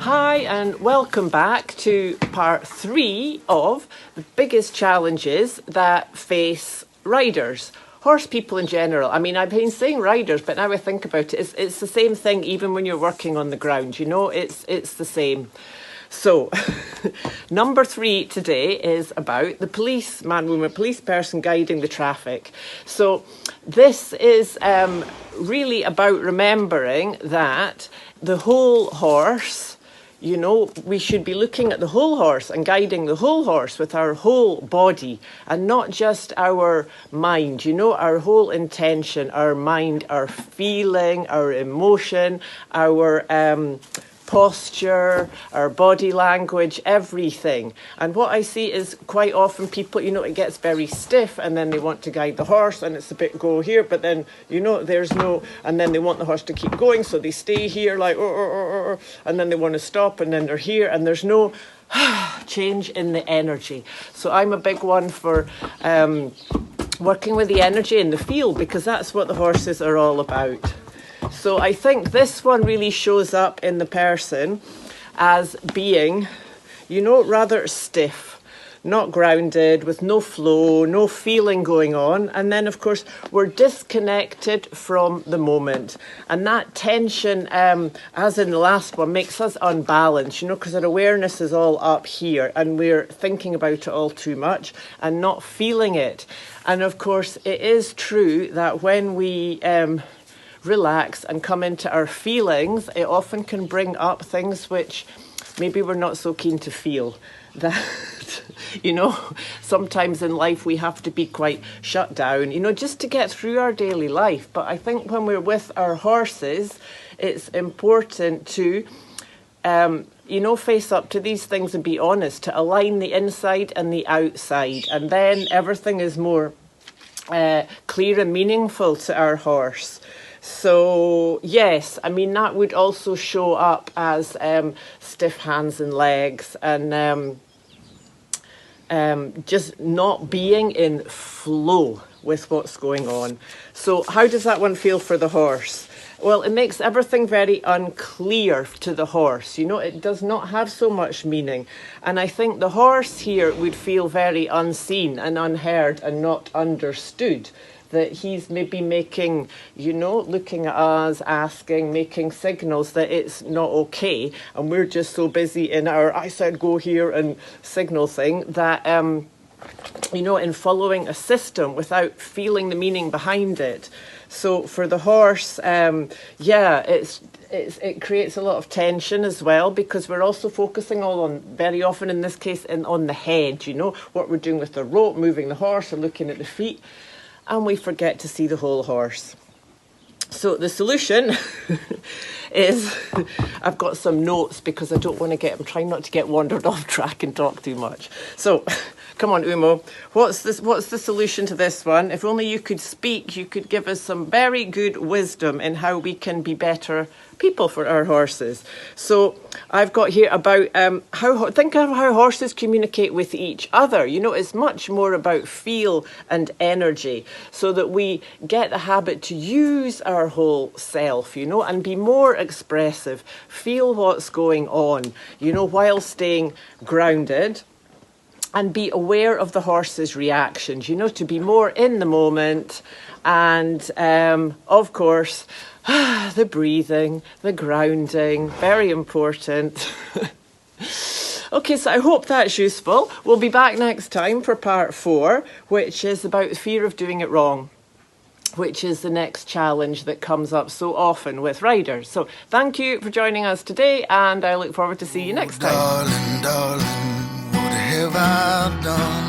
Hi and welcome back to part 3 of the biggest challenges that face riders, horse people in general. I mean, I've been saying riders, but now I think about it, it's the same thing even when you're working on the ground, you know, it's the same. So, number 3 today is about the policeman, woman, police person guiding the traffic. So, this is really about remembering that the whole horse, you know, we should be looking at the whole horse and guiding the whole horse with our whole body and not just our mind, you know, our whole intention, our mind, our feeling, our emotion, our posture, our body language, everything. And what I see is quite often people, you know, it gets very stiff and then they want to guide the horse and it's a bit go here, but then, you know, there's no, and then they want the horse to keep going, so they stay here like, and then they want to stop and then they're here and there's no change in the energy. So I'm a big one for working with the energy in the field because that's what the horses are all about. So I think this one really shows up in the person as being, you know, rather stiff, not grounded, with no flow, no feeling going on. And then, of course, we're disconnected from the moment. And that tension, as in the last one, makes us unbalanced, you know, because our awareness is all up here and we're thinking about it all too much and not feeling it. And, of course, it is true that when we relax and come into our feelings, it often can bring up things which maybe we're not so keen to feel. That, you know, sometimes in life we have to be quite shut down, you know, just to get through our daily life. But I think when we're with our horses, it's important to, you know, face up to these things and be honest, to align the inside and the outside. And then everything is more clear and meaningful to our horse. So, yes, I mean, that would also show up as stiff hands and legs and just not being in flow with what's going on. So how does that one feel for the horse? Well, it makes everything very unclear to the horse. You know, it does not have so much meaning. And I think the horse here would feel very unseen and unheard and not understood. That he's maybe making, you know, looking at us, asking, making signals that it's not okay. And we're just so busy in our, I said go here and signal thing that, you know, in following a system without feeling the meaning behind it. So for the horse, it creates a lot of tension as well because we're also focusing all on, very often in this case, on the head, you know, what we're doing with the rope, moving the horse or looking at the feet. And we forget to see the whole horse. So the solution is, I've got some notes because I don't want to I'm trying not to get wandered off track and talk too much. So, come on, Umo, what's the solution to this one? If only you could speak, you could give us some very good wisdom in how we can be better people for our horses. So I've got here about think of how horses communicate with each other. You know, it's much more about feel and energy so that we get the habit to use our whole self, you know, and be more expressive, feel what's going on, you know, while staying grounded and be aware of the horse's reactions, you know, to be more in the moment and, of course, the breathing, the grounding, very important. Okay, so I hope that's useful. We'll be back next time for part 4, which is about the fear of doing it wrong, which is the next challenge that comes up so often with riders. So thank you for joining us today, and I look forward to see you next time. Darling, darling, what have I done?